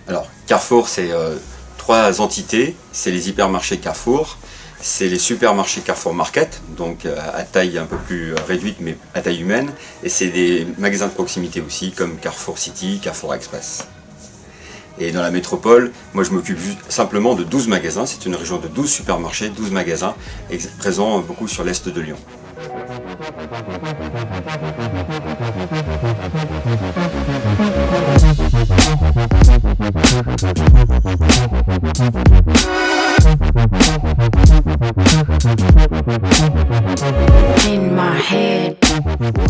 Alors, Carrefour, c'est trois entités. C'est les hypermarchés Carrefour, c'est les supermarchés Carrefour Market, donc à taille un peu plus réduite mais à taille humaine, et c'est des magasins de proximité aussi comme Carrefour City, Carrefour Express. Et dans la métropole, moi je m'occupe simplement de 12 magasins, c'est une région de 12 supermarchés, 12 magasins, présents beaucoup sur l'est de Lyon.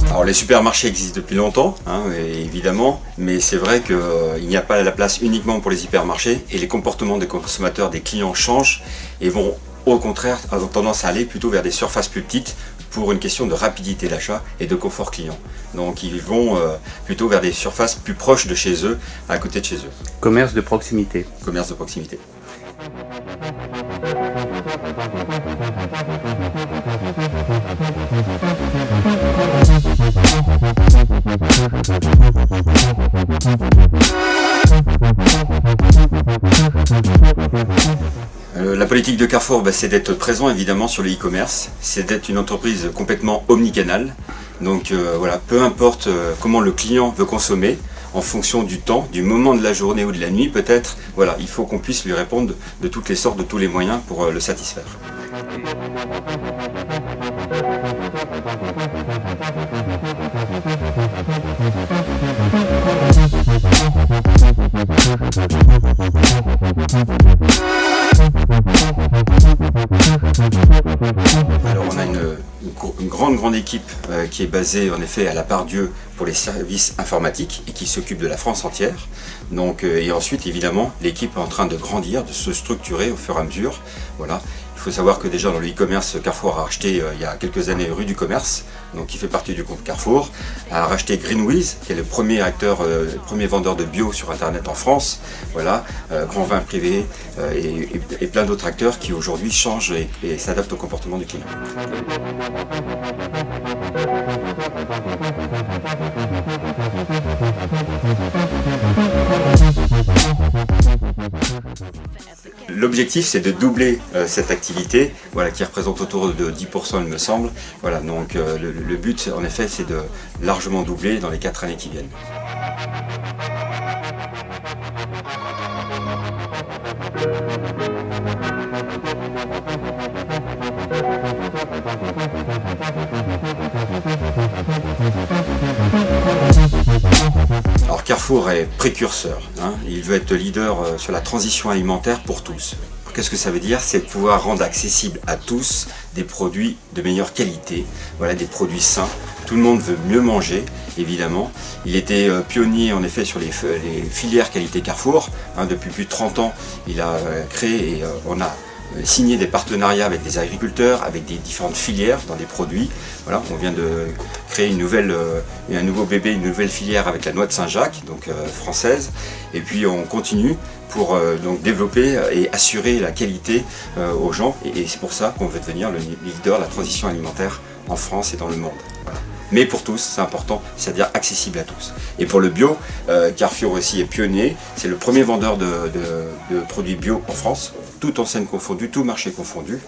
Alors les supermarchés existent depuis longtemps, évidemment, mais c'est vrai qu'il n'y a pas la place uniquement pour les hypermarchés et les comportements des consommateurs, des clients changent et vont au contraire avoir tendance à aller plutôt vers des surfaces plus petites pour une question de rapidité d'achat et de confort client. Donc ils vont plutôt vers des surfaces plus proches de chez eux, à côté de chez eux. Commerce de proximité. Commerce de proximité. La politique de Carrefour, c'est d'être présent évidemment sur le e-commerce, c'est d'être une entreprise complètement omnicanale. Donc voilà, peu importe comment le client veut consommer, en fonction du temps, du moment de la journée ou de la nuit peut-être, voilà, il faut qu'on puisse lui répondre de toutes les sortes, de tous les moyens pour le satisfaire. Alors on a une grande équipe qui est basée en effet à la Part-Dieu pour les services informatiques et qui s'occupe de la France entière. Donc, et ensuite évidemment l'équipe est en train de grandir, de se structurer au fur et à mesure. Voilà. Il faut savoir que déjà dans le e-commerce, Carrefour a racheté il y a quelques années Rue du Commerce, donc qui fait partie du groupe Carrefour, a racheté Greenwiz, qui est le premier acteur, le premier vendeur de bio sur internet en France, voilà, Grand Vin Privé et plein d'autres acteurs qui aujourd'hui changent et s'adaptent au comportement du client. L'objectif c'est de doubler cette activité, voilà, qui représente autour de 10% il me semble. Voilà, donc le but en effet c'est de largement doubler dans les 4 années qui viennent. Alors Carrefour est précurseur, il veut être leader sur la transition alimentaire pour tous. Qu'est-ce que ça veut dire? C'est de pouvoir rendre accessible à tous des produits de meilleure qualité, voilà, des produits sains. Tout le monde veut mieux manger, évidemment. Il était pionnier en effet sur les filières qualité Carrefour. Depuis plus de 30 ans, il a créé et on a signé des partenariats avec des agriculteurs, avec des différentes filières dans des produits. Voilà, on vient de créer un nouveau bébé, une nouvelle filière avec la noix de Saint-Jacques, donc française. Et puis on continue pour donc développer et assurer la qualité aux gens. Et c'est pour ça qu'on veut devenir le leader de la transition alimentaire en France et dans le monde. Voilà. Mais pour tous, c'est important, c'est-à-dire accessible à tous. Et pour le bio, Carrefour aussi est pionnier. C'est le premier vendeur de produits bio en France, toute enseigne confondue, tout marché confondu.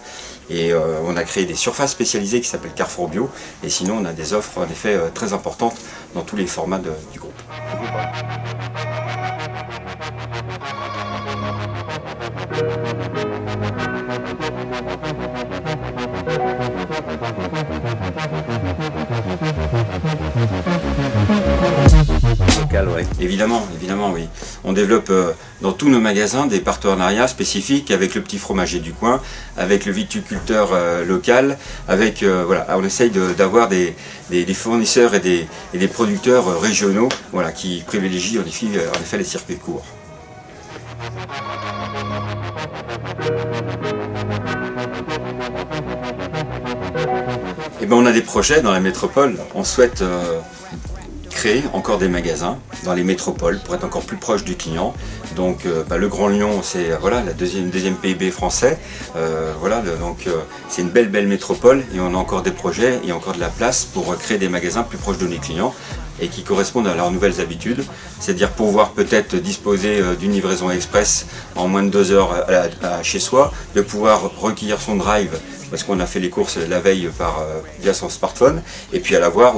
Et on a créé des surfaces spécialisées qui s'appellent Carrefour Bio. Et sinon, on a des offres en effet très importantes dans tous les formats du groupe. Local, ouais. Évidemment, oui. On développe dans tous nos magasins des partenariats spécifiques avec le petit fromager du coin, avec le viticulteur local, avec voilà, on essaye d'avoir des fournisseurs et des producteurs régionaux, voilà, qui privilégient en effet les circuits courts. Et ben on a des projets dans la métropole. On souhaite créer encore des magasins dans les métropoles pour être encore plus proche du client. Donc le Grand Lyon, c'est voilà, la deuxième PIB français. C'est une belle métropole et on a encore des projets et encore de la place pour créer des magasins plus proches de nos clients et qui correspondent à leurs nouvelles habitudes, c'est-à-dire pouvoir peut-être disposer d'une livraison express en moins de 2 heures chez soi, de pouvoir recueillir son drive parce qu'on a fait les courses la veille via son smartphone, et puis à avoir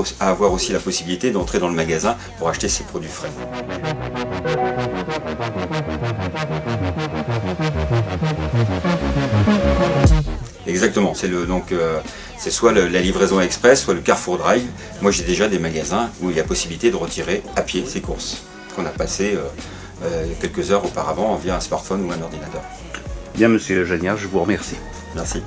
aussi la possibilité d'entrer dans le magasin pour acheter ses produits frais. Exactement, c'est soit la livraison express, soit le Carrefour Drive. Moi j'ai déjà des magasins où il y a possibilité de retirer à pied ses courses, qu'on a passé quelques heures auparavant via un smartphone ou un ordinateur. Bien, monsieur Jagnard, je vous remercie. Merci.